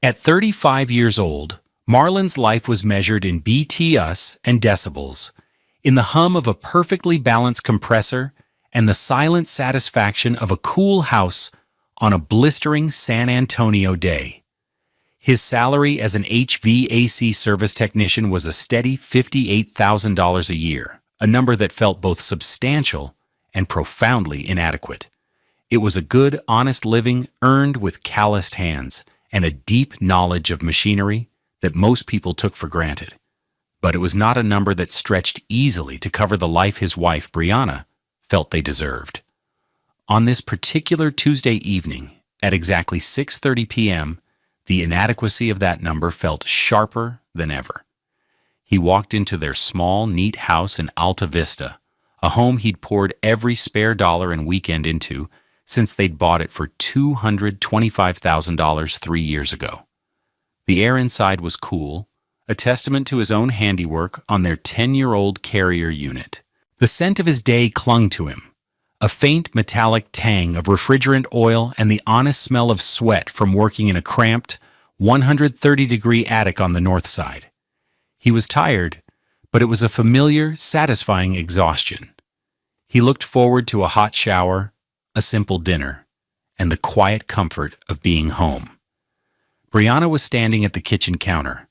At 35 years old, Marlon's life was measured in BTS and decibels, in the hum of a perfectly balanced compressor and the silent satisfaction of a cool house on a blistering San Antonio day. His salary as an HVAC service technician was a steady $58,000 a year, a number that felt both substantial and profoundly inadequate. It was a good, honest living earned with calloused hands and a deep knowledge of machinery that most people took for granted. But it was not a number that stretched easily to cover the life his wife, Brianna, felt they deserved. On this particular Tuesday evening, at exactly 6:30 p.m., the inadequacy of that number felt sharper than ever. He walked into their small, neat house in Alta Vista, a home he'd poured every spare dollar and weekend into since they'd bought it for $225,000 3 years ago. The air inside was cool, a testament to his own handiwork on their 10-year-old Carrier unit. The scent of his day clung to him, a faint metallic tang of refrigerant oil and the honest smell of sweat from working in a cramped, 130-degree attic on the north side. He was tired, but it was a familiar, satisfying exhaustion. He looked forward to a hot shower, a simple dinner, and the quiet comfort of being home. Brianna was standing at the kitchen counter,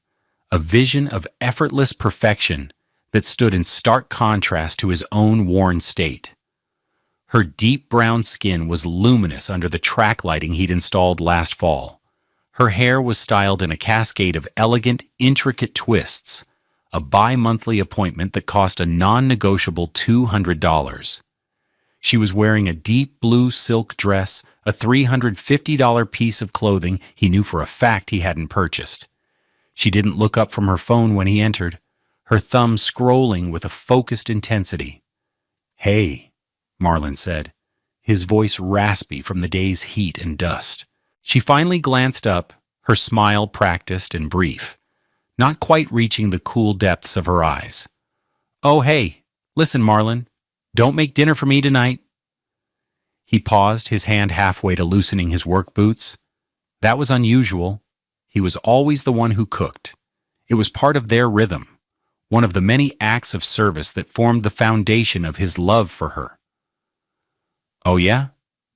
a vision of effortless perfection that stood in stark contrast to his own worn state. Her deep brown skin was luminous under the track lighting he'd installed last fall. Her hair was styled in a cascade of elegant, intricate twists, a bi-monthly appointment that cost a non-negotiable $200. She was wearing a deep blue silk dress, a $350 piece of clothing he knew for a fact he hadn't purchased. She didn't look up from her phone when he entered, her thumb scrolling with a focused intensity. "Hey," Marlon said, his voice raspy from the day's heat and dust. She finally glanced up, her smile practiced and brief, not quite reaching the cool depths of her eyes. "Oh, hey, listen, Marlon, don't make dinner for me tonight." He paused, his hand halfway to loosening his work boots. That was unusual. He was always the one who cooked. It was part of their rhythm, one of the many acts of service that formed the foundation of his love for her. "Oh yeah?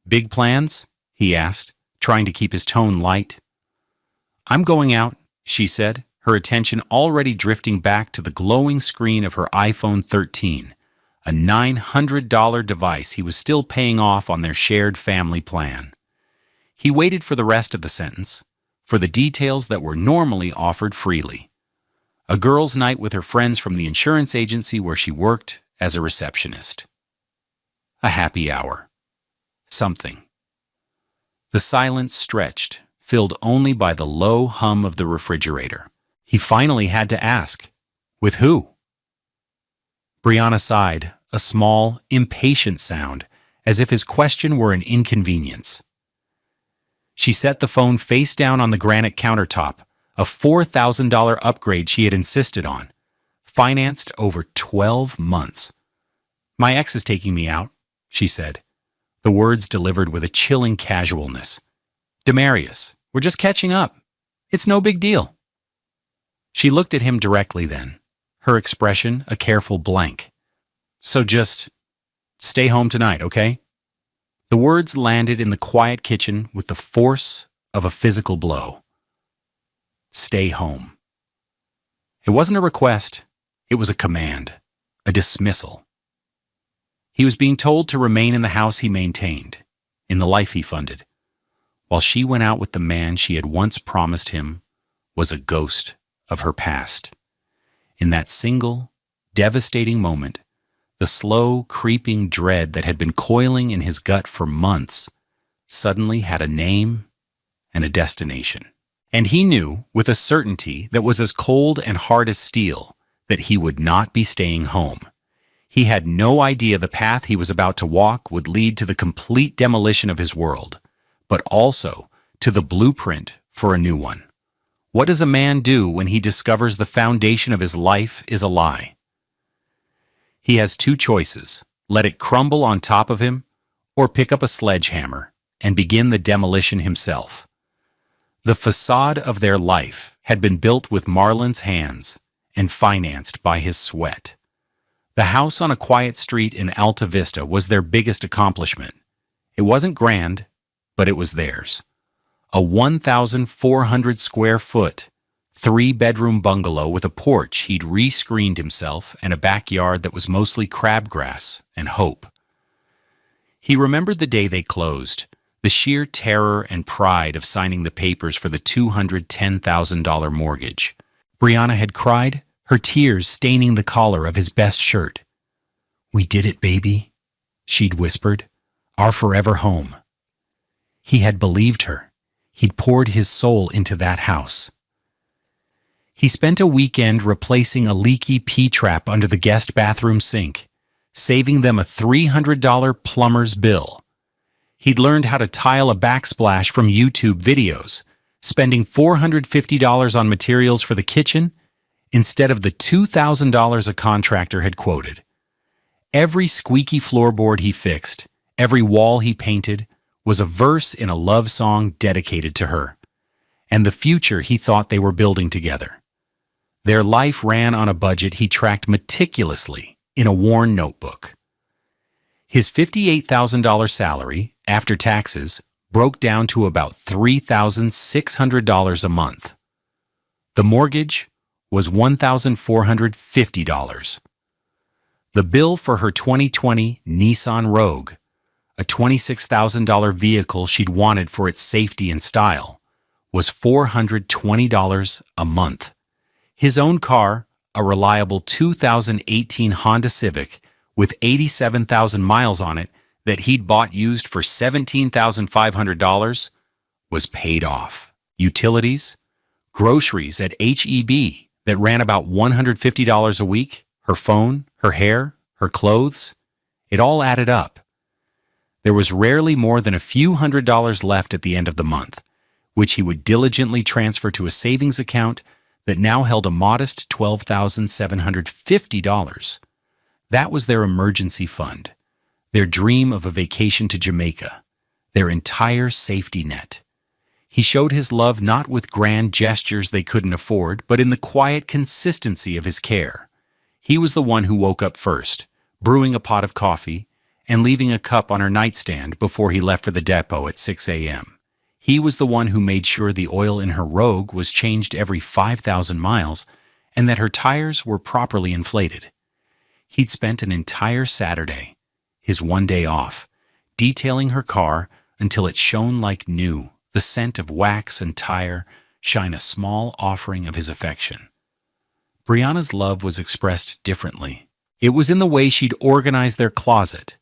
Big plans?" he asked, trying to keep his tone light. "I'm going out," she said, her attention already drifting back to the glowing screen of her iPhone 13, a $900 device he was still paying off on their shared family plan. He waited for the rest of the sentence, for the details that were normally offered freely. A girls' night with her friends from the insurance agency where she worked as a receptionist. A happy hour. Something. The silence stretched, filled only by the low hum of the refrigerator. He finally had to ask, "With who?" Brianna sighed, a small, impatient sound, as if his question were an inconvenience. She set the phone face down on the granite countertop, a $4,000 upgrade she had insisted on, financed over 12 months. "My ex is taking me out," she said, the words delivered with a chilling casualness. "Demarius, we're just catching up. It's no big deal." She looked at him directly then, her expression a careful blank. "So just stay home tonight, okay?" The words landed in the quiet kitchen with the force of a physical blow. Stay home. It wasn't a request, it was a command, a dismissal. He was being told to remain in the house he maintained, in the life he funded, while she went out with the man she had once promised him was a ghost of her past. In that single, devastating moment, the slow, creeping dread that had been coiling in his gut for months suddenly had a name and a destination. And he knew, with a certainty that was as cold and hard as steel, that he would not be staying home. He had no idea the path he was about to walk would lead to the complete demolition of his world, but also to the blueprint for a new one. What does a man do when he discovers the foundation of his life is a lie? He has two choices: let it crumble on top of him, or pick up a sledgehammer and begin the demolition himself. The facade of their life had been built with Marlon's hands and financed by his sweat. The house on a quiet street in Alta Vista was their biggest accomplishment. It wasn't grand, but it was theirs. A 1,400 square foot, 3-bedroom bungalow with a porch he'd re-screened himself and a backyard that was mostly crabgrass and hope. He remembered the day they closed, the sheer terror and pride of signing the papers for the $210,000 mortgage. Brianna had cried, her tears staining the collar of his best shirt. "We did it, baby," she'd whispered. "Our forever home." He had believed her. He'd poured his soul into that house. He spent a weekend replacing a leaky P-trap under the guest bathroom sink, saving them a $300 plumber's bill. He'd learned how to tile a backsplash from YouTube videos, spending $450 on materials for the kitchen instead of the $2,000 a contractor had quoted. Every squeaky floorboard he fixed, every wall he painted, was a verse in a love song dedicated to her, and the future he thought they were building together. Their life ran on a budget he tracked meticulously in a worn notebook. His $58,000 salary, after taxes, broke down to about $3,600 a month. The mortgage was $1,450. The bill for her 2020 Nissan Rogue, a $26,000 vehicle she'd wanted for its safety and style, was $420 a month. His own car, a reliable 2018 Honda Civic with 87,000 miles on it that he'd bought used for $17,500, was paid off. Utilities, groceries at H-E-B that ran about $150 a week, her phone, her hair, her clothes, it all added up. There was rarely more than a few $100s left at the end of the month, which he would diligently transfer to a savings account that now held a modest $12,750. That was their emergency fund, their dream of a vacation to Jamaica, their entire safety net. He showed his love not with grand gestures they couldn't afford, but in the quiet consistency of his care. He was the one who woke up first, brewing a pot of coffee and leaving a cup on her nightstand before he left for the depot at 6 a.m. He was the one who made sure the oil in her Rogue was changed every 5,000 miles and that her tires were properly inflated. He'd spent an entire Saturday, his one day off, detailing her car until it shone like new, the scent of wax and tire shine a small offering of his affection. Brianna's love was expressed differently. It was in the way she'd organize their closet,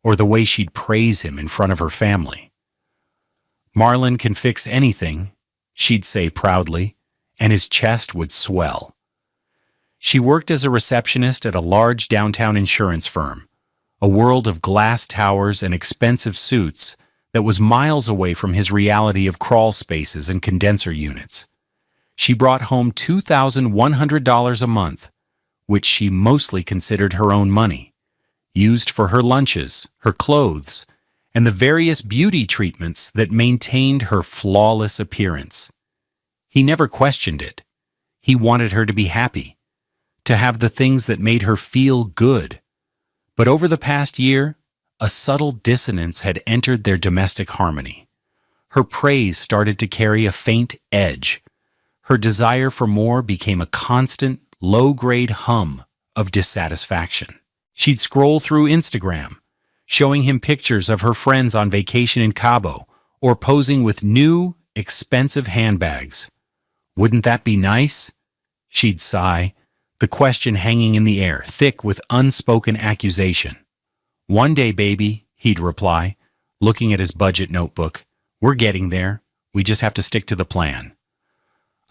or the way she'd praise him in front of her family. "Marlon can fix anything," she'd say proudly, and his chest would swell. She worked as a receptionist at a large downtown insurance firm, a world of glass towers and expensive suits that was miles away from his reality of crawl spaces and condenser units. She brought home $2,100 a month, which she mostly considered her own money, used for her lunches, her clothes, and the various beauty treatments that maintained her flawless appearance. He never questioned it. He wanted her to be happy, to have the things that made her feel good. But over the past year, a subtle dissonance had entered their domestic harmony. Her praise started to carry a faint edge. Her desire for more became a constant, low-grade hum of dissatisfaction. She'd scroll through Instagram, showing him pictures of her friends on vacation in Cabo or posing with new, expensive handbags. "Wouldn't that be nice?" she'd sigh, the question hanging in the air, thick with unspoken accusation. "One day, baby," he'd reply, looking at his budget notebook. "We're getting there. We just have to stick to the plan."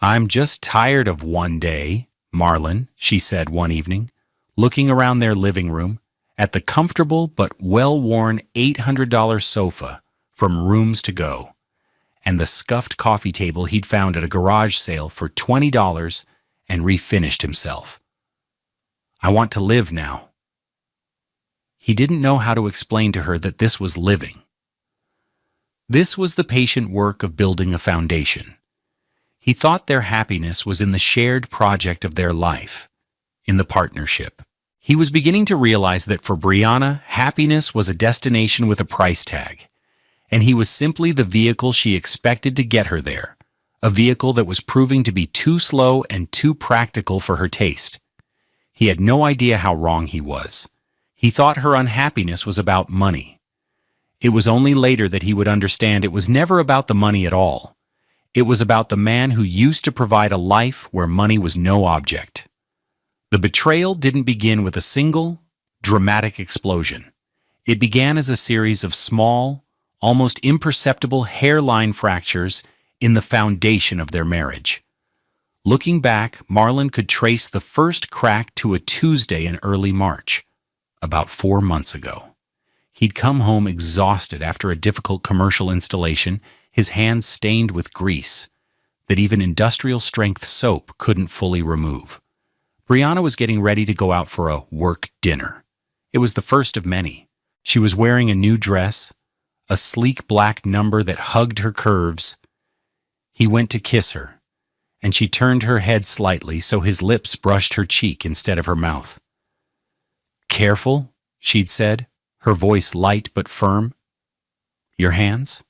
"I'm just tired of one day, Marlon," she said one evening, looking around their living room at the comfortable but well-worn $800 sofa from Rooms to Go, and the scuffed coffee table he'd found at a garage sale for $20 and refinished himself. "I want to live now." He didn't know how to explain to her that this was living. This was the patient work of building a foundation, He thought their happiness was in the shared project of their life, in the partnership. He was beginning to realize that for Brianna, happiness was a destination with a price tag, and he was simply the vehicle she expected to get her there, a vehicle that was proving to be too slow and too practical for her taste. He had no idea how wrong he was. He thought her unhappiness was about money. It was only later that he would understand it was never about the money at all. It was about the man who used to provide a life where money was no object. The betrayal didn't begin with a single, dramatic explosion. It began as a series of small, almost imperceptible hairline fractures in the foundation of their marriage. Looking back, Marlon could trace the first crack to a Tuesday in early March, about 4 months ago. He'd come home exhausted after a difficult commercial installation, his hands stained with grease that even industrial-strength soap couldn't fully remove. Brianna was getting ready to go out for a work dinner. It was the first of many. She was wearing a new dress, a sleek black number that hugged her curves. He went to kiss her, and she turned her head slightly so his lips brushed her cheek instead of her mouth. "Careful," she'd said, her voice light but firm. "Your hands?"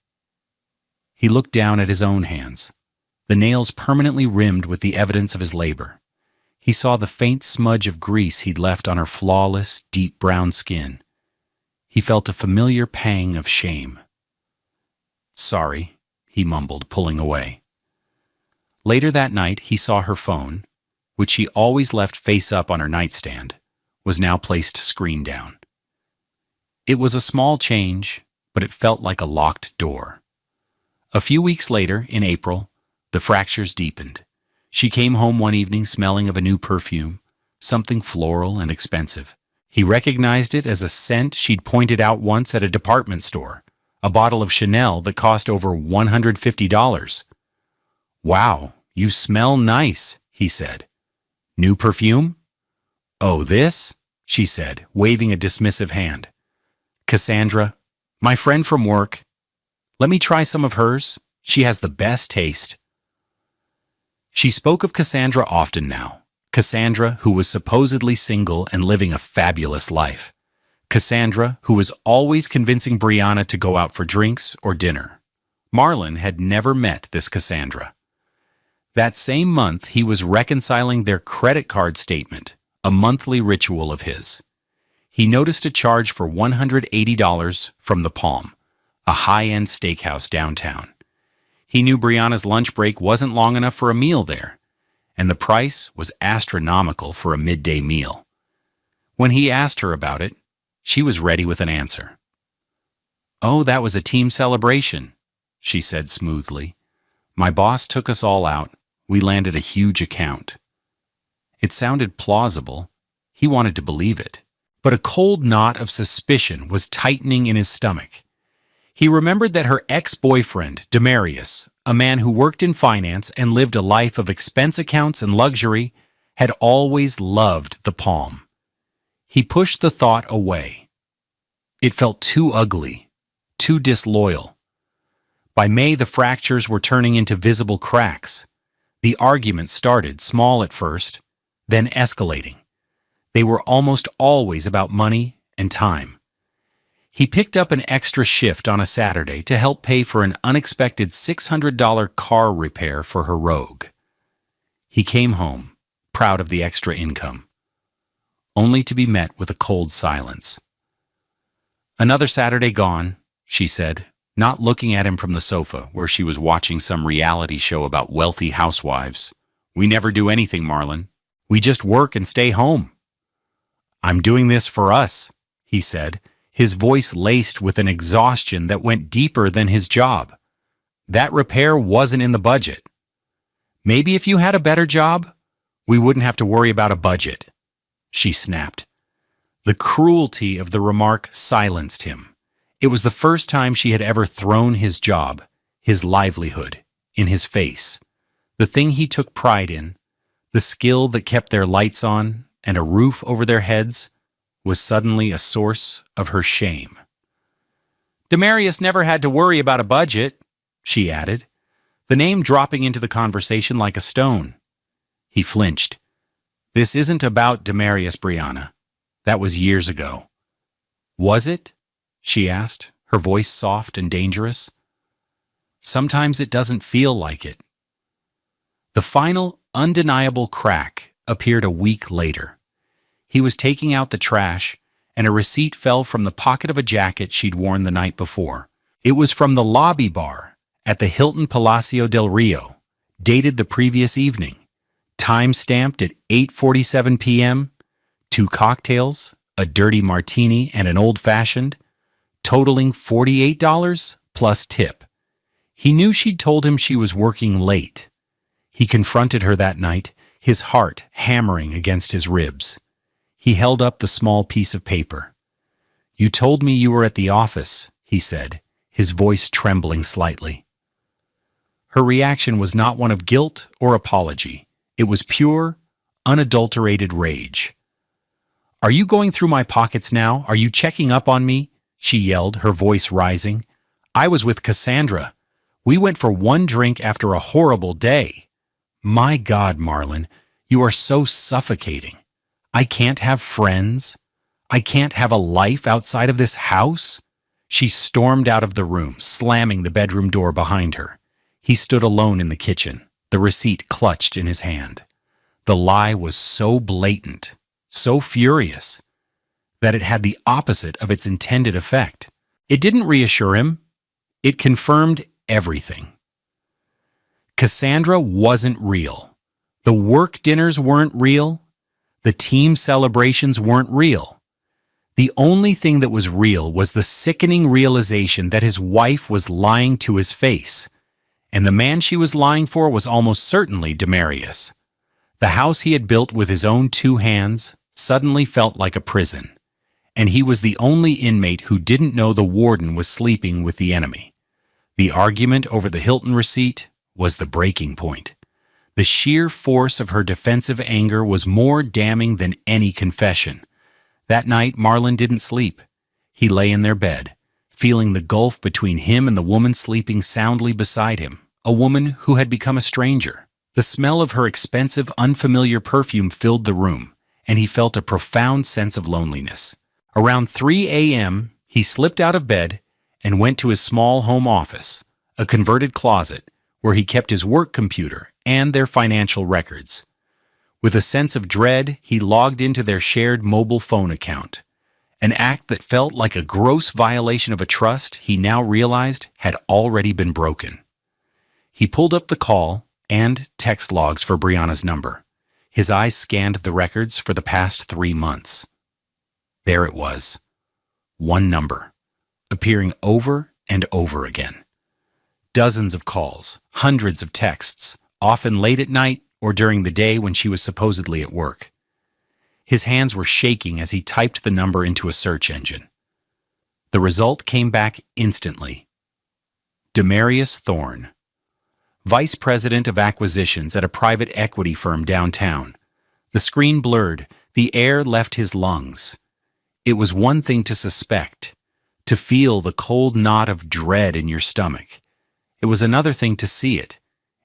He looked down at his own hands, the nails permanently rimmed with the evidence of his labor. He saw the faint smudge of grease he'd left on her flawless, deep brown skin. He felt a familiar pang of shame. "Sorry," he mumbled, pulling away. Later that night, he saw her phone, which she always left face up on her nightstand, was now placed screen down. It was a small change, but it felt like a locked door. A few weeks later, in April, the fractures deepened. She came home one evening smelling of a new perfume, something floral and expensive. He recognized it as a scent she'd pointed out once at a department store, a bottle of Chanel that cost over $150. "Wow, you smell nice," he said. "New perfume?" "Oh, this?" she said, waving a dismissive hand. "Cassandra, my friend from work. Let me try some of hers. She has the best taste." She spoke of Cassandra often now. Cassandra, who was supposedly single and living a fabulous life. Cassandra, who was always convincing Brianna to go out for drinks or dinner. Marlon had never met this Cassandra. That same month, he was reconciling their credit card statement, a monthly ritual of his. He noticed a charge for $180 from the Palm, a high-end steakhouse downtown. He knew Brianna's lunch break wasn't long enough for a meal there, and the price was astronomical for a midday meal. When he asked her about it, she was ready with an answer. "Oh, that was a team celebration," she said smoothly. "My boss took us all out. We landed a huge account." It sounded plausible. He wanted to believe it. But a cold knot of suspicion was tightening in his stomach. He remembered that her ex-boyfriend, Demarius, a man who worked in finance and lived a life of expense accounts and luxury, had always loved the Palm. He pushed the thought away. It felt too ugly, too disloyal. By May, the fractures were turning into visible cracks. The argument started small at first, then escalating. They were almost always about money and time. He picked up an extra shift on a Saturday to help pay for an unexpected $600 car repair for her Rogue. He came home, proud of the extra income, only to be met with a cold silence. "Another Saturday gone," she said, not looking at him from the sofa where she was watching some reality show about wealthy housewives. "We never do anything, Marlon. We just work and stay home." "I'm doing this for us," he said, his voice laced with an exhaustion that went deeper than his job. "That repair wasn't in the budget. Maybe if you had a better job, we wouldn't have to worry about a budget," she snapped. The cruelty of the remark silenced him. It was the first time she had ever thrown his job, his livelihood, in his face. The thing he took pride in, the skill that kept their lights on and a roof over their heads, was suddenly a source of her shame. "Demarius never had to worry about a budget," she added. the name dropping into the conversation like a stone. He flinched. This isn't about Demarius, Brianna. That was years ago. Was it? She asked, her voice soft and dangerous. Sometimes it doesn't feel like it. The final, undeniable crack appeared a week later. He was taking out the trash, and a receipt fell from the pocket of a jacket she'd worn the night before. It was from the lobby bar at the Hilton Palacio del Rio, dated the previous evening, time-stamped at 8:47 p.m., 2 cocktails, a dirty martini, and an old-fashioned, totaling $48 plus tip. He knew she'd told him she was working late. He confronted her that night, his heart hammering against his ribs. He held up the small piece of paper. "You told me you were at the office," he said, his voice trembling slightly. Her reaction was not one of guilt or apology. It was pure, unadulterated rage. "Are you going through my pockets now? Are you checking up on me?" she yelled, her voice rising. "I was with Cassandra. We went for one drink after a horrible day. My God, Marlon, you are so suffocating. I can't have friends. I can't have a life outside of this house." She stormed out of the room, slamming the bedroom door behind her. He stood alone in the kitchen, the receipt clutched in his hand. The lie was so blatant, so furious, that it had the opposite of its intended effect. It didn't reassure him. It confirmed everything. Cassandra wasn't real. The work dinners weren't real. The team celebrations weren't real. The only thing that was real was the sickening realization that his wife was lying to his face, and the man she was lying for was almost certainly Demarius. The house he had built with his own 2 hands suddenly felt like a prison, and he was the only inmate who didn't know the warden was sleeping with the enemy. The argument over the Hilton receipt was the breaking point. The sheer force of her defensive anger was more damning than any confession. That night, Marlon didn't sleep. He lay in their bed, feeling the gulf between him and the woman sleeping soundly beside him, a woman who had become a stranger. The smell of her expensive, unfamiliar perfume filled the room, and he felt a profound sense of loneliness. Around 3 a.m., he slipped out of bed and went to his small home office, a converted closet, where he kept his work computer and their financial records. With a sense of dread, he logged into their shared mobile phone account, an act that felt like a gross violation of a trust he now realized had already been broken. He pulled up the call and text logs for Brianna's number. His eyes scanned the records for the past 3 months. There it was. One number, appearing over and over again. Dozens of calls, hundreds of texts, often late at night or during the day when she was supposedly at work. His hands were shaking as he typed the number into a search engine. The result came back instantly. Demarius Thorne, Vice President of Acquisitions at a private equity firm downtown. The screen blurred, the air left his lungs. It was one thing to suspect, to feel the cold knot of dread in your stomach. It was another thing to see it,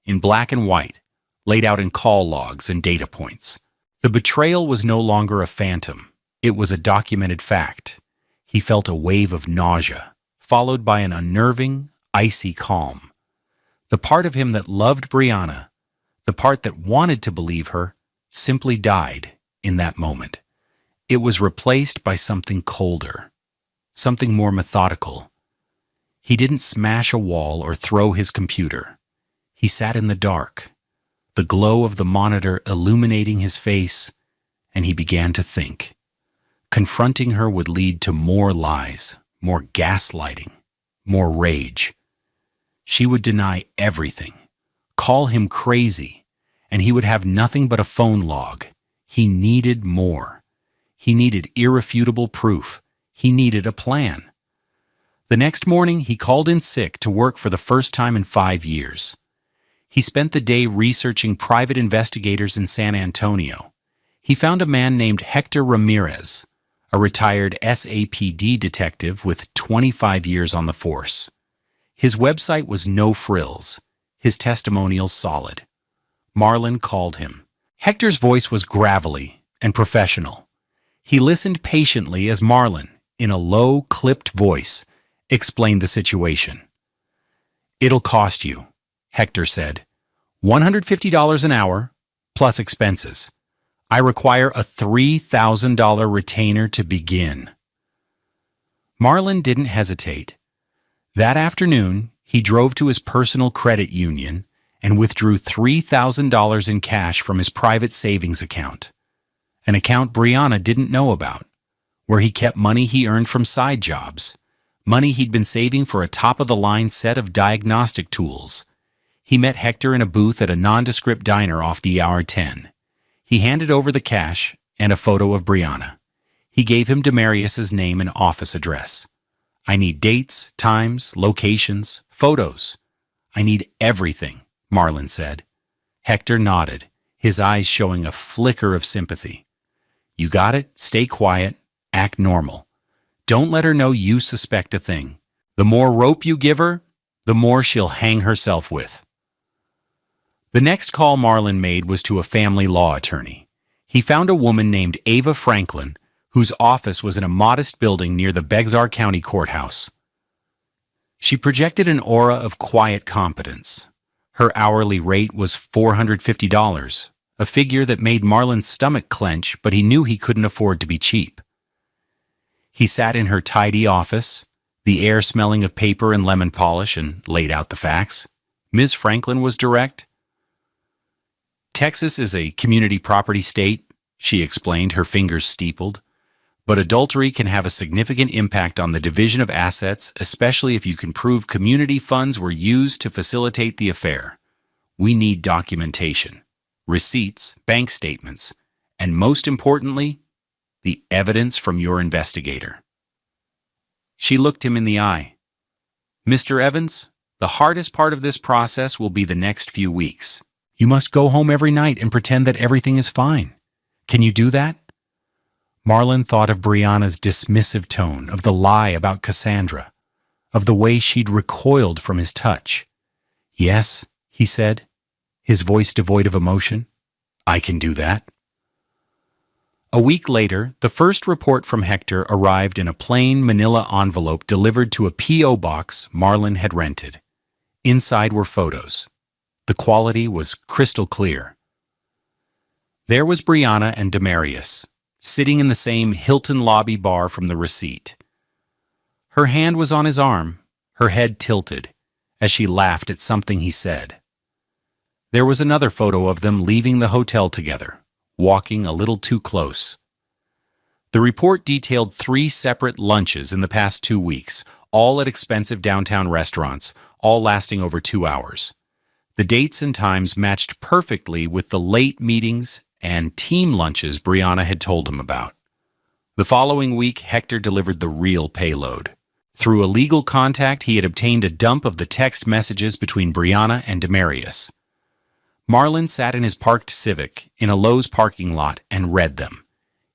in black and white, laid out in call logs and data points. The betrayal was no longer a phantom. It was a documented fact. He felt a wave of nausea, followed by an unnerving, icy calm. The part of him that loved Brianna, the part that wanted to believe her, simply died in that moment. It was replaced by something colder, something more methodical. He didn't smash a wall or throw his computer. He sat in the dark, the glow of the monitor illuminating his face, and he began to think. Confronting her would lead to more lies, more gaslighting, more rage. She would deny everything, call him crazy, and he would have nothing but a phone log. He needed more. He needed irrefutable proof. He needed a plan. The next morning, he called in sick to work for the first time in 5 years. He spent the day researching private investigators in San Antonio. He found a man named Hector Ramirez, a retired SAPD detective with 25 years on the force. His website was no frills. his testimonials solid. Marlon called him. Hector's voice was gravelly and professional. He listened patiently as Marlon, in a low, clipped voice, explained the situation. "It'll cost you," Hector said, "$150 an hour, plus expenses. I require a $3,000 retainer to begin." Marlon didn't hesitate. That afternoon, he drove to his personal credit union and withdrew $3,000 in cash from his private savings account, an account Brianna didn't know about, where he kept money he earned from side jobs, money he'd been saving for a top-of-the-line set of diagnostic tools. He met Hector in a booth at a nondescript diner off the hour 10. He handed over the cash and a photo of Brianna. He gave him Demarius's name and office address. "I need dates, times, locations, photos. I need everything," Marlon said. Hector nodded, his eyes showing a flicker of sympathy. "You got it. Stay quiet. Act normal. Don't let her know you suspect a thing. The more rope you give her, the more she'll hang herself with." The next call Marlon made was to a family law attorney. He found a woman named Ava Franklin, whose office was in a modest building near the Bexar County Courthouse. She projected an aura of quiet competence. Her hourly rate was $450, a figure that made Marlon's stomach clench, but he knew he couldn't afford to be cheap. He sat in her tidy office, the air smelling of paper and lemon polish, and laid out the facts. Ms. Franklin was direct. "Texas is a community property state," she explained, her fingers steepled. "But adultery can have a significant impact on the division of assets, especially if you can prove community funds were used to facilitate the affair. We need documentation, receipts, bank statements, and most importantly, the evidence from your investigator." She looked him in the eye. "Mr. Evans, the hardest part of this process will be the next few weeks. You must go home every night and pretend that everything is fine. Can you do that?" Marlon thought of Brianna's dismissive tone, of the lie about Cassandra, of the way she'd recoiled from his touch. "Yes," he said, his voice devoid of emotion. "I can do that." A week later, the first report from Hector arrived in a plain manila envelope delivered to a P.O. box Marlon had rented. Inside were photos. The quality was crystal clear. There was Brianna and Demarius, sitting in the same Hilton lobby bar from the receipt. Her hand was on his arm, her head tilted, as she laughed at something he said. There was another photo of them leaving the hotel together, walking a little too close. The report detailed 3 separate lunches in the past 2 weeks, all at expensive downtown restaurants, all lasting over 2 hours. The dates and times matched perfectly with the late meetings and team lunches Brianna had told him about. The following week, Hector delivered the real payload. Through a legal contact, he had obtained a dump of the text messages between Brianna and Demarius. Marlon sat in his parked Civic in a Lowe's parking lot and read them,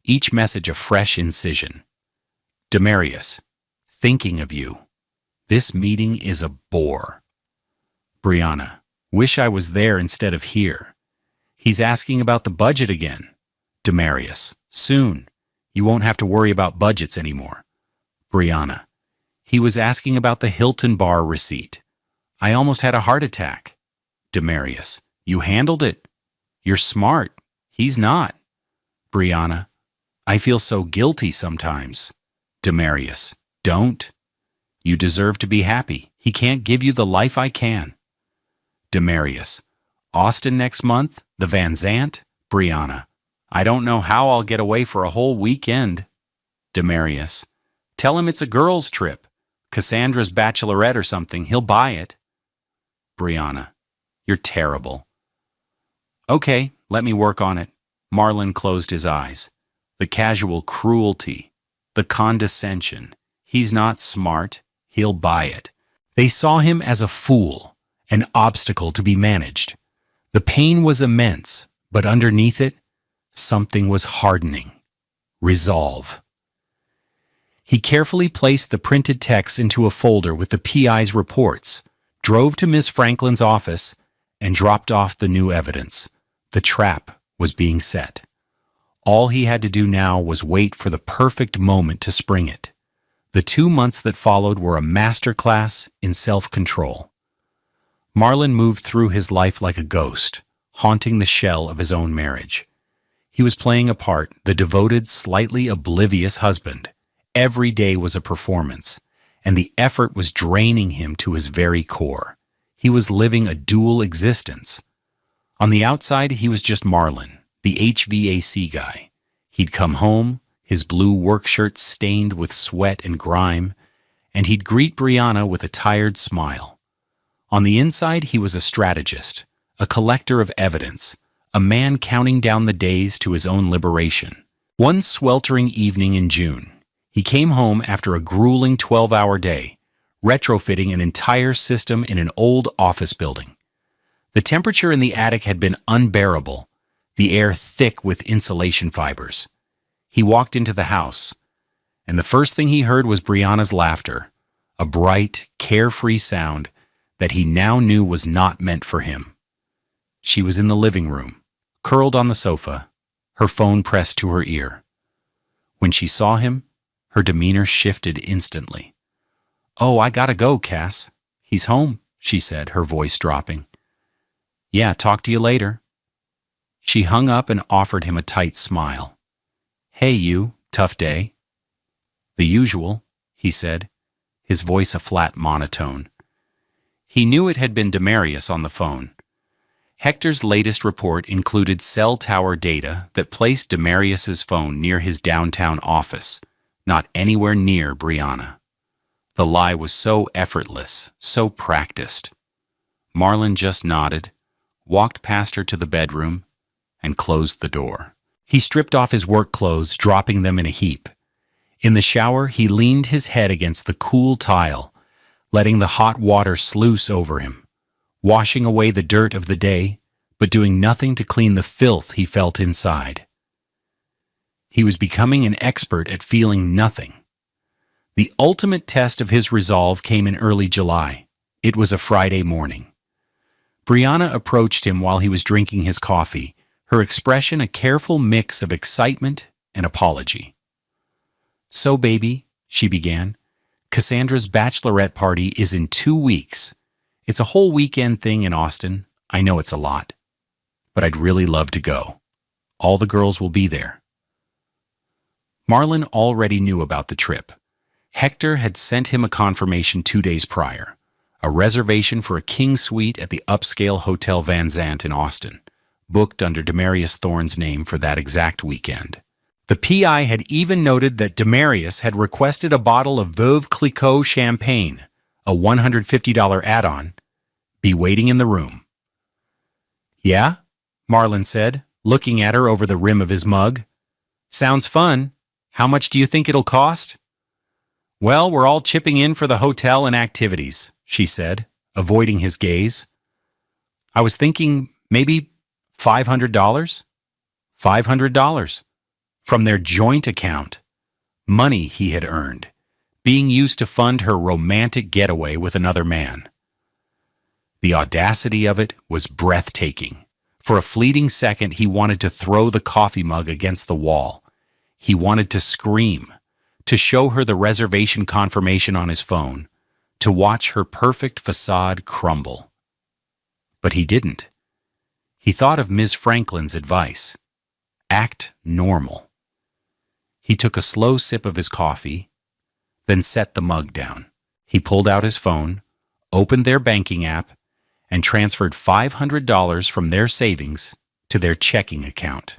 each message a fresh incision. Demarius, thinking of you. This meeting is a bore. Brianna, wish I was there instead of here. He's asking about the budget again. Demarius, soon. You won't have to worry about budgets anymore. Brianna, he was asking about the Hilton bar receipt. I almost had a heart attack. Demarius, you handled it. You're smart. He's not. Brianna, I feel so guilty sometimes. Demarius, don't. You deserve to be happy. He can't give you the life I can. Demarius, Austin next month? The Van Zant? Brianna, I don't know how I'll get away for a whole weekend. Demarius, tell him it's a girls' trip. Cassandra's bachelorette or something. He'll buy it. Brianna, you're terrible. Okay, let me work on it. Marlon closed his eyes. The casual cruelty, the condescension. He's not smart. He'll buy it. They saw him as a fool, an obstacle to be managed. The pain was immense, but underneath it, something was hardening. Resolve. He carefully placed the printed text into a folder with the PI's reports, drove to Miss Franklin's office, and dropped off the new evidence. The trap was being set. All he had to do now was wait for the perfect moment to spring it. The 2 months that followed were a masterclass in self-control. Marlon moved through his life like a ghost, haunting the shell of his own marriage. He was playing a part, the devoted, slightly oblivious husband. Every day was a performance, and the effort was draining him to his very core. He was living a dual existence. On the outside, he was just Marlon, the HVAC guy. He'd come home, his blue work shirt stained with sweat and grime, and he'd greet Brianna with a tired smile. On the inside, he was a strategist, a collector of evidence, a man counting down the days to his own liberation. One sweltering evening in June, he came home after a grueling 12-hour day, retrofitting an entire system in an old office building. The temperature in the attic had been unbearable, the air thick with insulation fibers. He walked into the house, and the first thing he heard was Brianna's laughter, a bright, carefree sound that he now knew was not meant for him. She was in the living room, curled on the sofa, her phone pressed to her ear. When she saw him, her demeanor shifted instantly. "Oh, I gotta go, Cass. He's home," she said, her voice dropping. "Yeah, talk to you later." She hung up and offered him a tight smile. "Hey, you, tough day." "The usual," he said, his voice a flat monotone. He knew it had been Demarius on the phone. Hector's latest report included cell tower data that placed Demarius's phone near his downtown office, not anywhere near Brianna. The lie was so effortless, so practiced. Marlon just nodded, walked past her to the bedroom, and closed the door. He stripped off his work clothes, dropping them in a heap. In the shower, he leaned his head against the cool tile, letting the hot water sluice over him, washing away the dirt of the day, but doing nothing to clean the filth he felt inside. He was becoming an expert at feeling nothing. The ultimate test of his resolve came in early July. It was a Friday morning. Brianna approached him while he was drinking his coffee, her expression a careful mix of excitement and apology. "So, baby," she began, "Cassandra's bachelorette party is in 2 weeks. It's a whole weekend thing in Austin. I know it's a lot, but I'd really love to go. All the girls will be there." Marlon already knew about the trip. Hector had sent him a confirmation 2 days prior, a reservation for a king suite at the upscale Hotel Van Zandt in Austin, booked under Demarius Thorne's name for that exact weekend. The PI had even noted that Demarius had requested a bottle of Veuve Clicquot champagne, a $150 add-on, be waiting in the room. "Yeah?" Marlon said, looking at her over the rim of his mug. "Sounds fun. How much do you think it'll cost?" "Well, we're all chipping in for the hotel and activities," she said, avoiding his gaze. "I was thinking maybe $500? $500. From their joint account. Money he had earned, being used to fund her romantic getaway with another man. The audacity of it was breathtaking. For a fleeting second, he wanted to throw the coffee mug against the wall. He wanted to scream, to show her the reservation confirmation on his phone, to watch her perfect facade crumble. But he didn't. He thought of Ms. Franklin's advice. Act normal. He took a slow sip of his coffee, then set the mug down. He pulled out his phone, opened their banking app, and transferred $500 from their savings to their checking account.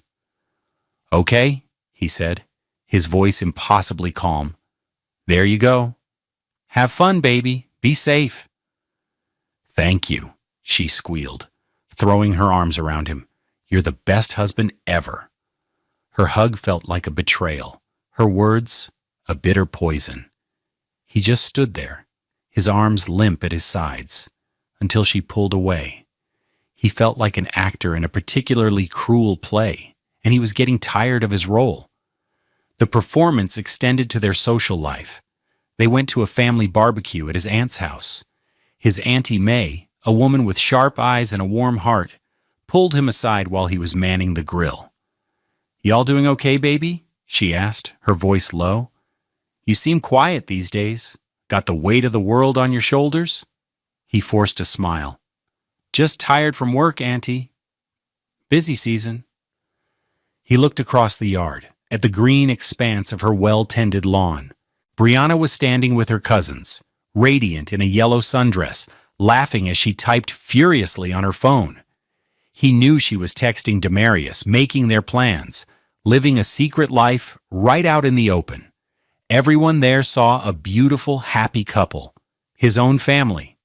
"Okay," he said, his voice impossibly calm. "There you go. Have fun, baby. Be safe." "Thank you," she squealed, throwing her arms around him. "You're the best husband ever." Her hug felt like a betrayal, her words a bitter poison. He just stood there, his arms limp at his sides, until she pulled away. He felt like an actor in a particularly cruel play, and he was getting tired of his role. The performance extended to their social life. They went to a family barbecue at his aunt's house. His Auntie May, a woman with sharp eyes and a warm heart, pulled him aside while he was manning the grill. "Y'all doing okay, baby?" she asked, her voice low. "You seem quiet these days. Got the weight of the world on your shoulders?" He forced a smile. "Just tired from work, Auntie. Busy season." He looked across the yard, at the green expanse of her well-tended lawn. Brianna was standing with her cousins, radiant in a yellow sundress, laughing as she typed furiously on her phone. He knew she was texting Demarius, making their plans, living a secret life right out in the open. Everyone there saw a beautiful, happy couple, his own family.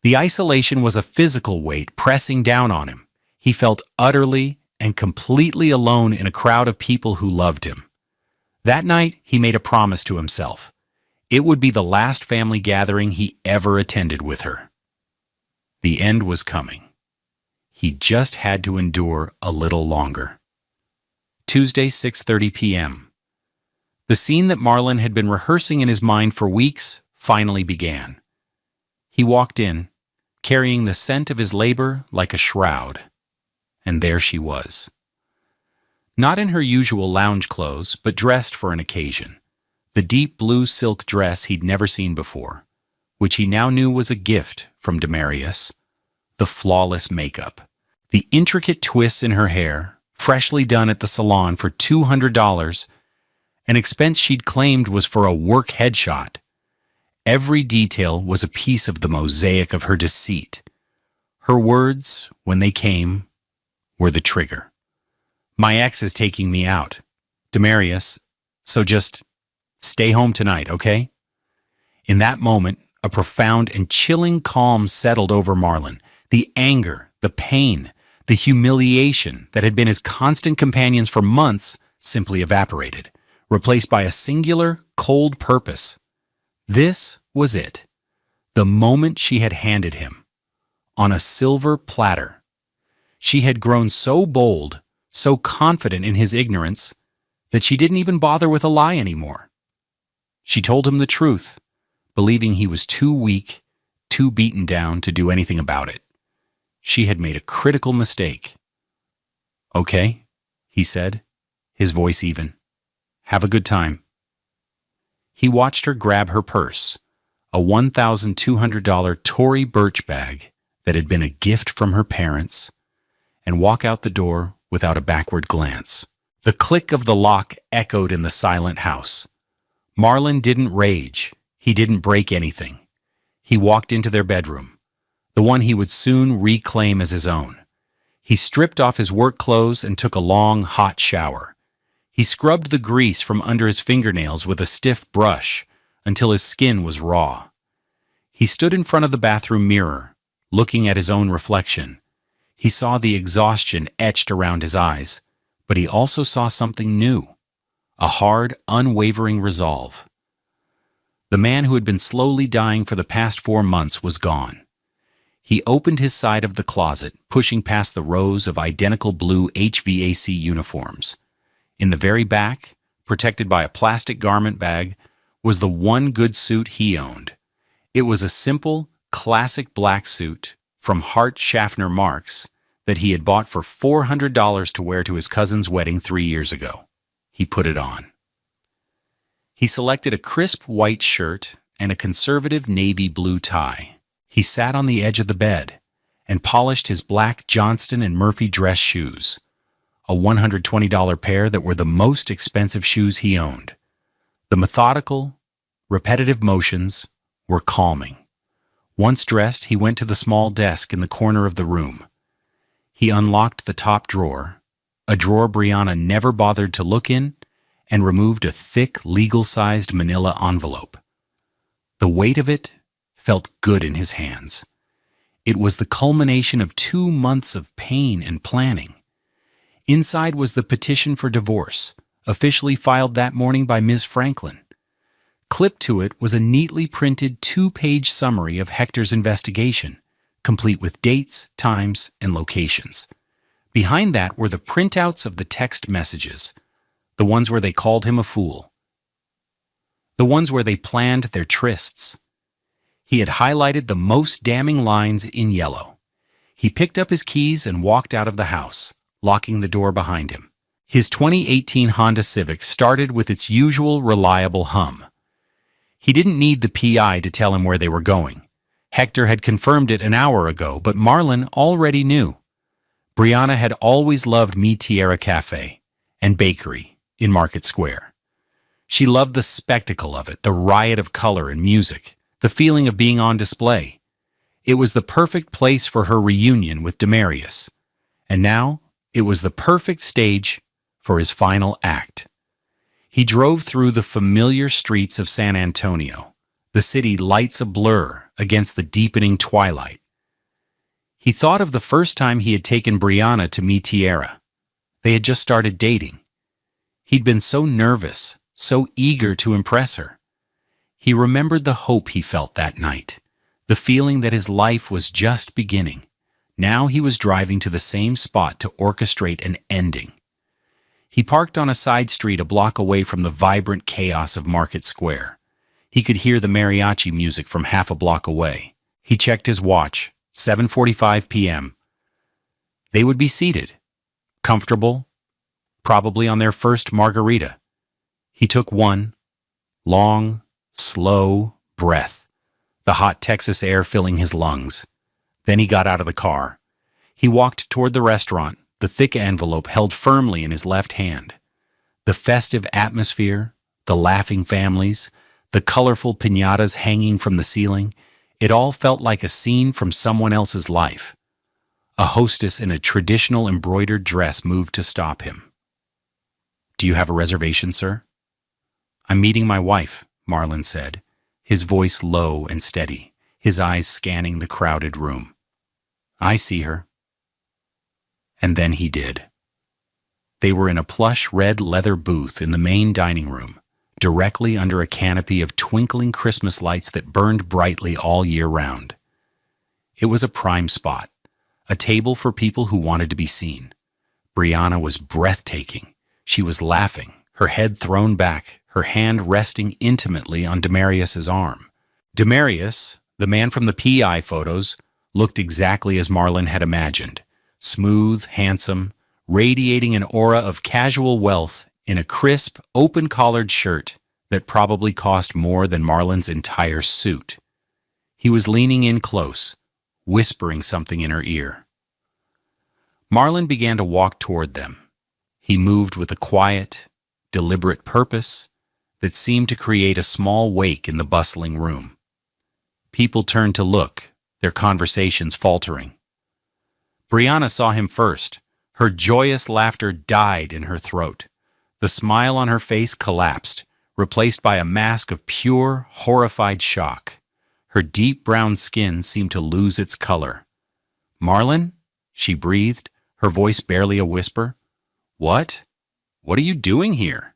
The isolation was a physical weight pressing down on him. He felt utterly and completely alone in a crowd of people who loved him. That night, he made a promise to himself. It would be the last family gathering he ever attended with her. The end was coming. He just had to endure a little longer. Tuesday, 6:30 p.m. The scene that Marlon had been rehearsing in his mind for weeks finally began. He walked in, carrying the scent of his labor like a shroud. And there she was. Not in her usual lounge clothes, but dressed for an occasion. The deep blue silk dress he'd never seen before, which he now knew was a gift from Demarius. The flawless makeup, the intricate twists in her hair, freshly done at the salon for $200, an expense she'd claimed was for a work headshot. Every detail was a piece of the mosaic of her deceit. Her words, when they came, were the trigger. "My ex is taking me out, Demarius, so just stay home tonight, okay?" In that moment, a profound and chilling calm settled over Marlon. The anger, the pain, the humiliation that had been his constant companions for months simply evaporated, replaced by a singular, cold purpose. This was it. The moment she had handed him. On a silver platter. She had grown so bold, so confident in his ignorance, that she didn't even bother with a lie anymore. She told him the truth, believing he was too weak, too beaten down to do anything about it. She had made a critical mistake. "Okay," he said, his voice even. "Have a good time." He watched her grab her purse, a $1,200 Tory Burch bag that had been a gift from her parents, and walk out the door without a backward glance. The click of the lock echoed in the silent house. Marlon didn't rage. He didn't break anything. He walked into their bedroom, the one he would soon reclaim as his own. He stripped off his work clothes and took a long, hot shower. He scrubbed the grease from under his fingernails with a stiff brush until his skin was raw. He stood in front of the bathroom mirror, looking at his own reflection. He saw the exhaustion etched around his eyes, but he also saw something new, a hard, unwavering resolve. The man who had been slowly dying for the past 4 months was gone. He opened his side of the closet, pushing past the rows of identical blue HVAC uniforms. In the very back, protected by a plastic garment bag, was the one good suit he owned. It was a simple, classic black suit from Hart Schaffner Marks that he had bought for $400 to wear to his cousin's wedding 3 years ago. He put it on. He selected a crisp white shirt and a conservative navy blue tie. He sat on the edge of the bed and polished his black Johnston & Murphy dress shoes, a $120 pair that were the most expensive shoes he owned. The methodical, repetitive motions were calming. Once dressed, he went to the small desk in the corner of the room. He unlocked the top drawer, a drawer Brianna never bothered to look in, and removed a thick, legal-sized manila envelope. The weight of it felt good in his hands. It was the culmination of 2 months of pain and planning. Inside was the petition for divorce, officially filed that morning by Ms. Franklin. Clipped to it was a neatly printed 2-page summary of Hector's investigation, complete with dates, times, and locations. Behind that were the printouts of the text messages, the ones where they called him a fool, the ones where they planned their trysts. He had highlighted the most damning lines in yellow. He picked up his keys and walked out of the house, locking the door behind him. His 2018 Honda Civic started with its usual reliable hum. He didn't need the PI to tell him where they were going. Hector had confirmed it an hour ago, but Marlon already knew. Brianna had always loved Mi Tierra Cafe and Bakery in Market Square. She loved the spectacle of it, the riot of color and music, the feeling of being on display. It was the perfect place for her reunion with Demarius. And now, it was the perfect stage for his final act. He drove through the familiar streets of San Antonio, the city lights a blur against the deepening twilight. He thought of the first time he had taken Brianna to Mi Tierra. They had just started dating. He'd been so nervous, so eager to impress her. He remembered the hope he felt that night, the feeling that his life was just beginning. Now he was driving to the same spot to orchestrate an ending. He parked on a side street a block away from the vibrant chaos of Market Square. He could hear the mariachi music from half a block away. He checked his watch, 7:45 p.m. They would be seated, comfortable, probably on their first margarita. He took one long, slow breath, the hot Texas air filling his lungs. Then he got out of the car. He walked toward the restaurant, the thick envelope held firmly in his left hand. The festive atmosphere, the laughing families, the colorful piñatas hanging from the ceiling, it all felt like a scene from someone else's life. A hostess in a traditional embroidered dress moved to stop him. "Do you have a reservation, sir?" "I'm meeting my wife," Marlon said, his voice low and steady, his eyes scanning the crowded room. "I see her." And then he did. They were in a plush red leather booth in the main dining room, directly under a canopy of twinkling Christmas lights that burned brightly all year round. It was a prime spot, a table for people who wanted to be seen. Brianna was breathtaking. She was laughing, her head thrown back, her hand resting intimately on Demarius's arm. Demarius, the man from the PI photos, looked exactly as Marlon had imagined. Smooth, handsome, radiating an aura of casual wealth in a crisp, open-collared shirt that probably cost more than Marlon's entire suit. He was leaning in close, whispering something in her ear. Marlon began to walk toward them. He moved with a quiet, deliberate purpose that seemed to create a small wake in the bustling room. People turned to look, their conversations faltering. Brianna saw him first. Her joyous laughter died in her throat. The smile on her face collapsed, replaced by a mask of pure, horrified shock. Her deep brown skin seemed to lose its color. "Marlon?" she breathed, her voice barely a whisper. "What? What are you doing here?"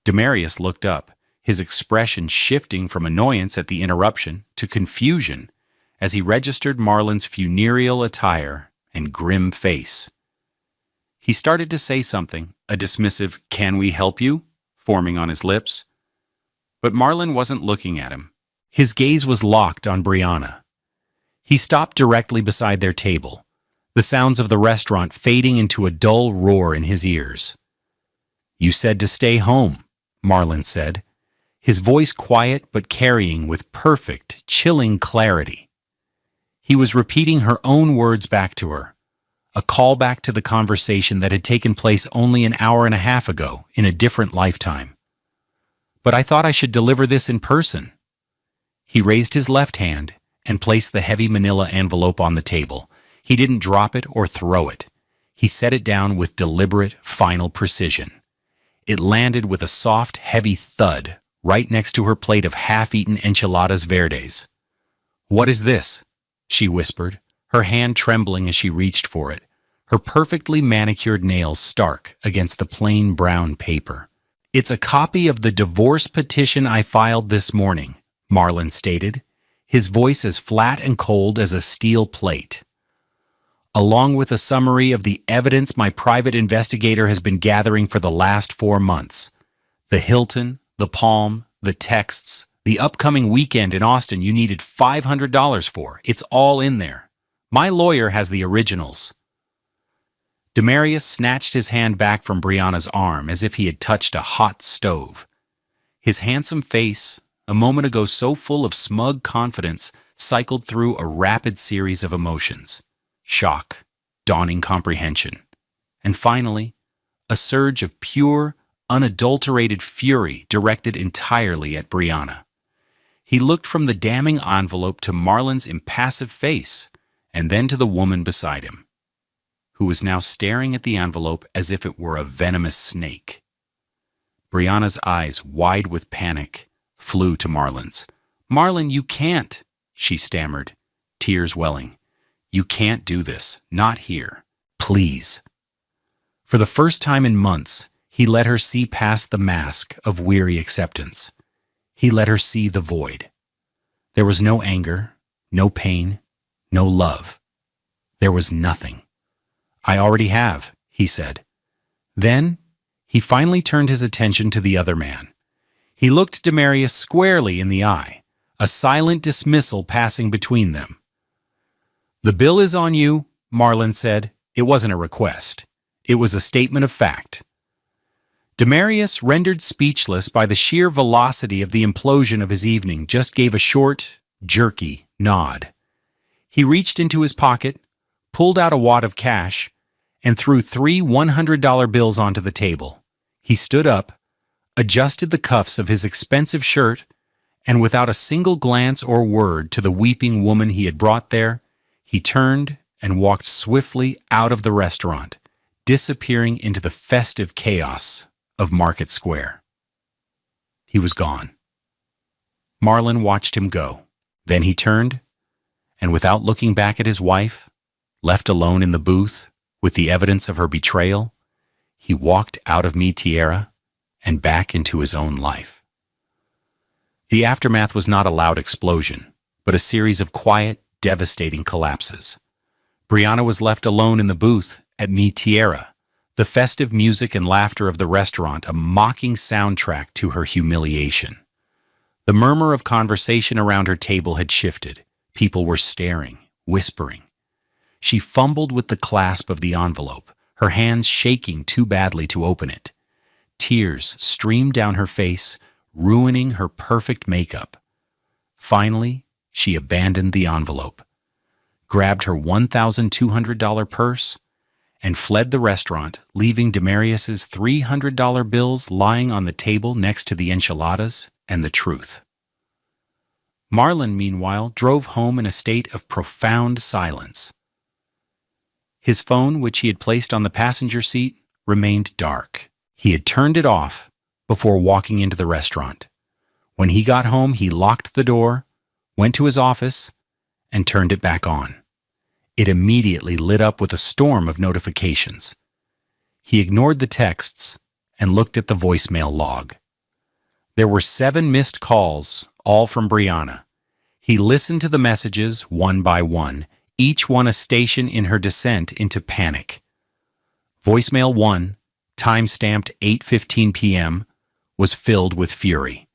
Demarius looked up, his expression shifting from annoyance at the interruption to confusion as he registered Marlon's funereal attire and grim face. He started to say something, a dismissive "Can we help you?" forming on his lips. But Marlon wasn't looking at him. His gaze was locked on Brianna. He stopped directly beside their table, the sounds of the restaurant fading into a dull roar in his ears. "You said to stay home," Marlon said, his voice quiet but carrying with perfect, chilling clarity. He was repeating her own words back to her, a callback to the conversation that had taken place only an hour and a half ago in a different lifetime. "But I thought I should deliver this in person." He raised his left hand and placed the heavy manila envelope on the table. He didn't drop it or throw it. He set it down with deliberate, final precision. It landed with a soft, heavy thud right next to her plate of half-eaten enchiladas verdes. "What is this?" she whispered, her hand trembling as she reached for it, her perfectly manicured nails stark against the plain brown paper. "It's a copy of the divorce petition I filed this morning," Marlon stated, his voice as flat and cold as a steel plate. "Along with a summary of the evidence my private investigator has been gathering for the last 4 months. The Hilton, the Palm, the texts, The upcoming weekend in Austin you needed $500 for. It's all in there. My lawyer has the originals." Demarius snatched his hand back from Brianna's arm as if he had touched a hot stove. His handsome face, a moment ago so full of smug confidence, cycled through a rapid series of emotions: shock, dawning comprehension, and finally, a surge of pure, unadulterated fury directed entirely at Brianna. He looked from the damning envelope to Marlon's impassive face, and then to the woman beside him, who was now staring at the envelope as if it were a venomous snake. Brianna's eyes, wide with panic, flew to Marlon's. "Marlon, you can't," she stammered, tears welling. "You can't do this. Not here. Please." For the first time in months, he let her see past the mask of weary acceptance. He let her see the void. There was no anger, no pain, no love. There was nothing. "I already have," he said. Then, he finally turned his attention to the other man. He looked Demarius squarely in the eye, a silent dismissal passing between them. "The bill is on you," Marlon said. It wasn't a request. It was a statement of fact. Demarius, rendered speechless by the sheer velocity of the implosion of his evening, just gave a short, jerky nod. He reached into his pocket, pulled out a wad of cash, and threw 3 $100 bills onto the table. He stood up, adjusted the cuffs of his expensive shirt, and without a single glance or word to the weeping woman he had brought there, he turned and walked swiftly out of the restaurant, disappearing into the festive chaos of Market Square. He was gone. Marlon watched him go. Then he turned, and without looking back at his wife, left alone in the booth with the evidence of her betrayal, he walked out of Mi Tierra and back into his own life. The aftermath was not a loud explosion, but a series of quiet, devastating collapses. Brianna was left alone in the booth at Mi Tierra, the festive music and laughter of the restaurant a mocking soundtrack to her humiliation. The murmur of conversation around her table had shifted. People were staring, whispering. She fumbled with the clasp of the envelope, her hands shaking too badly to open it. Tears streamed down her face, ruining her perfect makeup. Finally, she abandoned the envelope, grabbed her $1,200 purse, and fled the restaurant, leaving Demarius's $300 bills lying on the table next to the enchiladas and the truth. Marlon, meanwhile, drove home in a state of profound silence. His phone, which he had placed on the passenger seat, remained dark. He had turned it off before walking into the restaurant. When he got home, he locked the door, went to his office, and turned it back on. It immediately lit up with a storm of notifications. He ignored the texts and looked at the voicemail log. There were 7 missed calls, all from Brianna. He listened to the messages one by one, each one a station in her descent into panic. Voicemail 1, time-stamped 8:15 p.m., was filled with fury.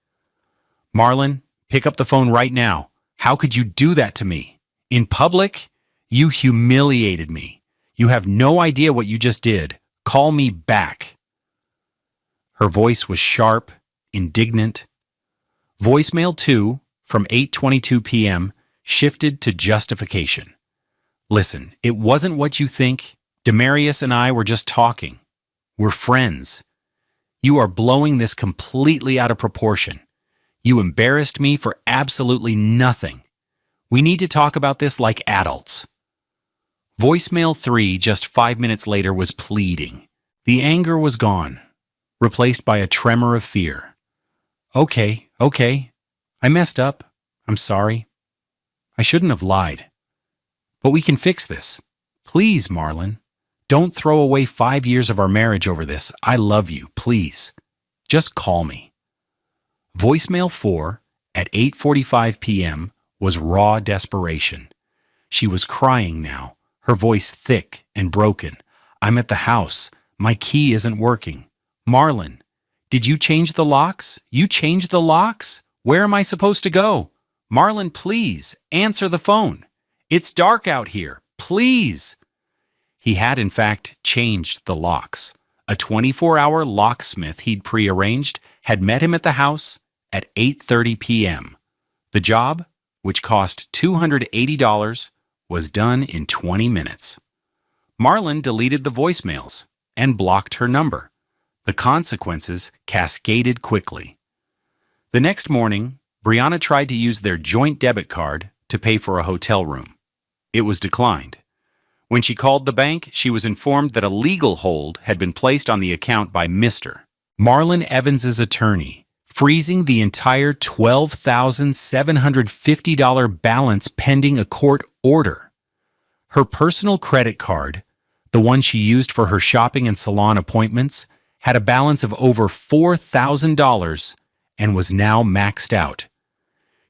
"Marlon, pick up the phone right now. How could you do that to me? In public? You humiliated me. You have no idea what you just did. Call me back." Her voice was sharp, indignant. Voicemail 2, from 8:22 p.m., shifted to justification. "Listen, it wasn't what you think. Demarius and I were just talking. We're friends. You are blowing this completely out of proportion. You embarrassed me for absolutely nothing. We need to talk about this like adults." Voicemail 3, just 5 minutes later, was pleading. The anger was gone, replaced by a tremor of fear. Okay. I messed up. I'm sorry. I shouldn't have lied. But we can fix this. Please, Marlon. Don't throw away 5 years of our marriage over this. I love you. Please. Just call me. Voicemail 4, at 8:45 p.m., was raw desperation. She was crying now, her voice thick and broken. "I'm at the house. My key isn't working. Marlon, did you change the locks? You changed the locks? Where am I supposed to go? Marlon, please, answer the phone. It's dark out here. Please. He had, in fact, changed the locks. A 24-hour locksmith he'd prearranged had met him at the house at 8:30 p.m. The job, which cost $280, was done in 20 minutes. Marlon deleted the voicemails and blocked her number. The consequences cascaded quickly. The next morning, Brianna tried to use their joint debit card to pay for a hotel room. It was declined. When she called the bank, she was informed that a legal hold had been placed on the account by Mr. Marlon Evans's attorney, freezing the entire $12,750 balance pending a court order. Her personal credit card, the one she used for her shopping and salon appointments, had a balance of over $4,000 and was now maxed out.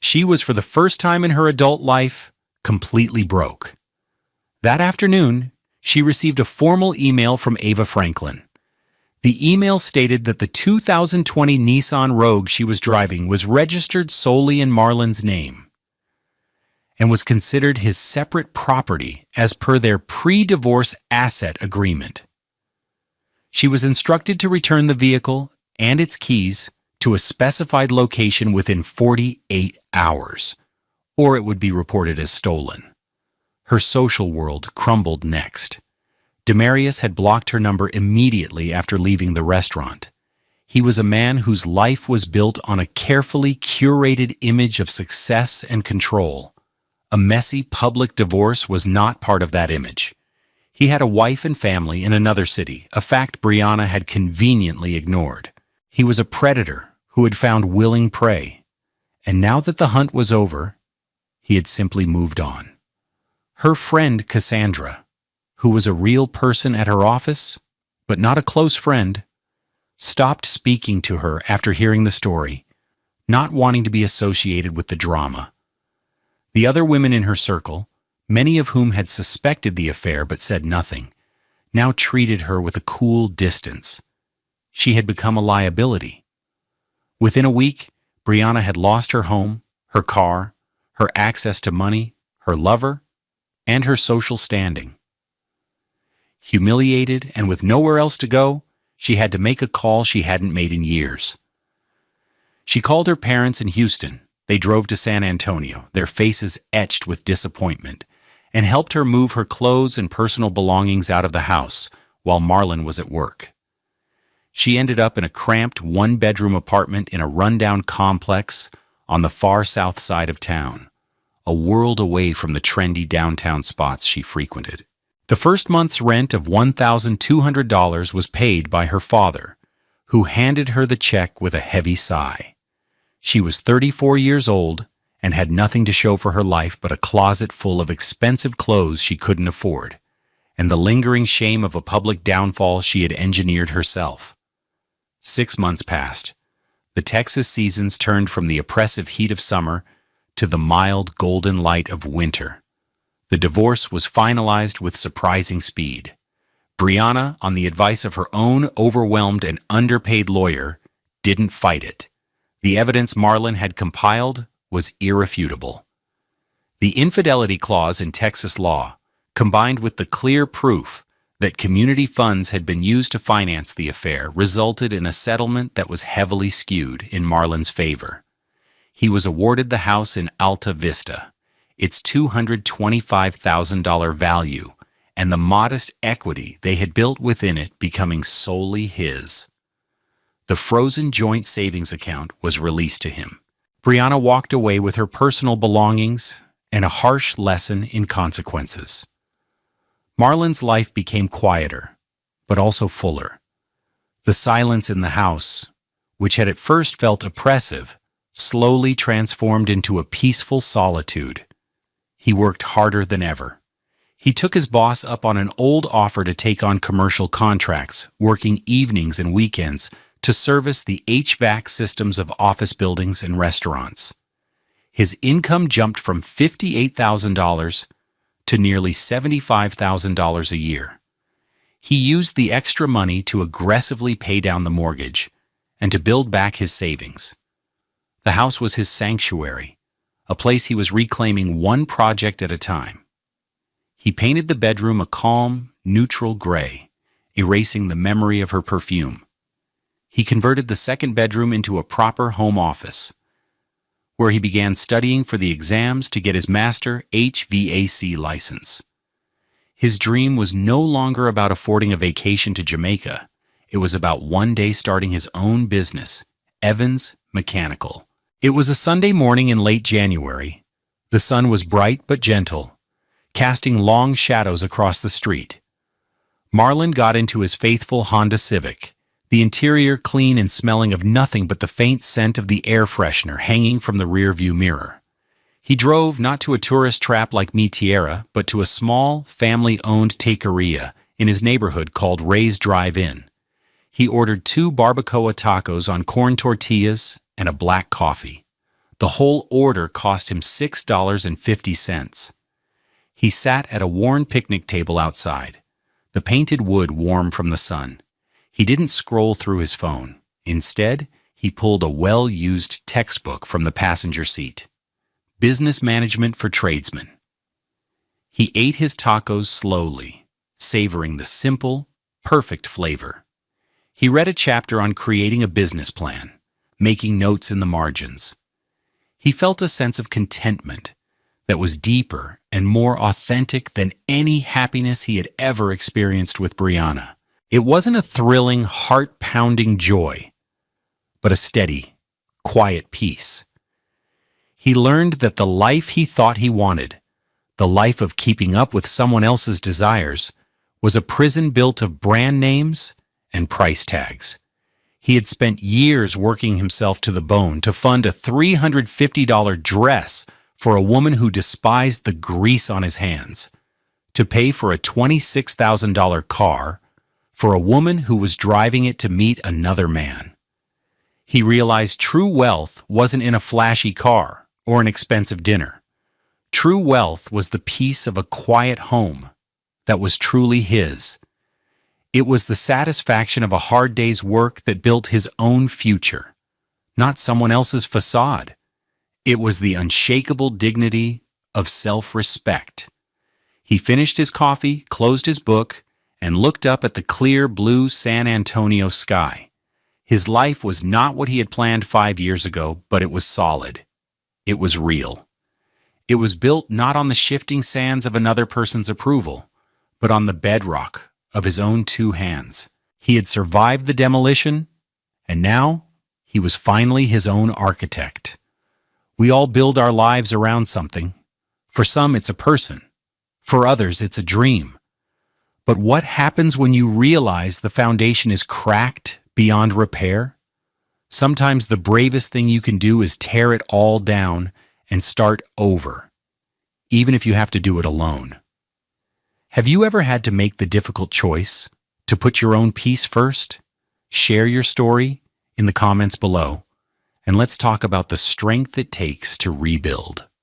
She was, for the first time in her adult life, completely broke. That afternoon, she received a formal email from Ava Franklin. The email stated that the 2020 Nissan Rogue she was driving was registered solely in Marlon's name and was considered his separate property as per their pre-divorce asset agreement. She was instructed to return the vehicle and its keys to a specified location within 48 hours, or it would be reported as stolen. Her social world crumbled next. Demarius had blocked her number immediately after leaving the restaurant. He was a man whose life was built on a carefully curated image of success and control. A messy public divorce was not part of that image. He had a wife and family in another city, a fact Brianna had conveniently ignored. He was a predator who had found willing prey. And now that the hunt was over, he had simply moved on. Her friend Cassandra, who was a real person at her office, but not a close friend, stopped speaking to her after hearing the story, not wanting to be associated with the drama. The other women in her circle, many of whom had suspected the affair but said nothing, now treated her with a cool distance. She had become a liability. Within a week, Brianna had lost her home, her car, her access to money, her lover, and her social standing. Humiliated and with nowhere else to go, she had to make a call she hadn't made in years. She called her parents in Houston. They drove to San Antonio, their faces etched with disappointment, and helped her move her clothes and personal belongings out of the house while Marlon was at work. She ended up in a cramped one-bedroom apartment in a rundown complex on the far south side of town, a world away from the trendy downtown spots she frequented. The first month's rent of $1,200 was paid by her father, who handed her the check with a heavy sigh. She was 34 years old and had nothing to show for her life but a closet full of expensive clothes she couldn't afford, and the lingering shame of a public downfall she had engineered herself. 6 months passed. The Texas seasons turned from the oppressive heat of summer to the mild golden light of winter. The divorce was finalized with surprising speed. Brianna, on the advice of her own overwhelmed and underpaid lawyer, didn't fight it. The evidence Marlon had compiled was irrefutable. The infidelity clause in Texas law, combined with the clear proof that community funds had been used to finance the affair, resulted in a settlement that was heavily skewed in Marlon's favor. He was awarded the house in Alta Vista, its $225,000 value, and the modest equity they had built within it becoming solely his. The frozen joint savings account was released to him. Brianna walked away with her personal belongings and a harsh lesson in consequences. Marlon's life became quieter, but also fuller. The silence in the house, which had at first felt oppressive, slowly transformed into a peaceful solitude. He worked harder than ever. He took his boss up on an old offer to take on commercial contracts, working evenings and weekends to service the HVAC systems of office buildings and restaurants. His income jumped from $58,000 to nearly $75,000 a year. He used the extra money to aggressively pay down the mortgage and to build back his savings. The house was his sanctuary, a place he was reclaiming one project at a time. He painted the bedroom a calm, neutral gray, erasing the memory of her perfume. He converted the second bedroom into a proper home office, where he began studying for the exams to get his master HVAC license. His dream was no longer about affording a vacation to Jamaica. It was about one day starting his own business, Evans Mechanical. It was a Sunday morning in late January. The sun was bright but gentle, casting long shadows across the street. Marlon got into his faithful Honda Civic, the interior clean and smelling of nothing but the faint scent of the air freshener hanging from the rearview mirror. He drove not to a tourist trap like Mi Tierra, but to a small, family-owned taqueria in his neighborhood called Ray's Drive-In. He ordered 2 barbacoa tacos on corn tortillas and a black coffee. The whole order cost him $6.50. He sat at a worn picnic table outside, the painted wood warm from the sun. He didn't scroll through his phone. Instead, he pulled a well-used textbook from the passenger seat. Business Management for Tradesmen. He ate his tacos slowly, savoring the simple, perfect flavor. He read a chapter on creating a business plan, making notes in the margins. He felt a sense of contentment that was deeper and more authentic than any happiness he had ever experienced with Brianna. It wasn't a thrilling, heart-pounding joy, but a steady, quiet peace. He learned that the life he thought he wanted, the life of keeping up with someone else's desires, was a prison built of brand names and price tags. He had spent years working himself to the bone to fund a $350 dress for a woman who despised the grease on his hands, to pay for a $26,000 car for a woman who was driving it to meet another man. He realized true wealth wasn't in a flashy car or an expensive dinner. True wealth was the peace of a quiet home that was truly his. It was the satisfaction of a hard day's work that built his own future, not someone else's facade. It was the unshakable dignity of self-respect. He finished his coffee, closed his book, and looked up at the clear blue San Antonio sky. His life was not what he had planned 5 years ago, but it was solid. It was real. It was built not on the shifting sands of another person's approval, but on the bedrock of his own 2 hands. He had survived the demolition, and now he was finally his own architect. We all build our lives around something. For some, it's a person. For others, it's a dream. But what happens when you realize the foundation is cracked beyond repair? Sometimes the bravest thing you can do is tear it all down and start over, even if you have to do it alone. Have you ever had to make the difficult choice to put your own peace first? Share your story in the comments below, and let's talk about the strength it takes to rebuild.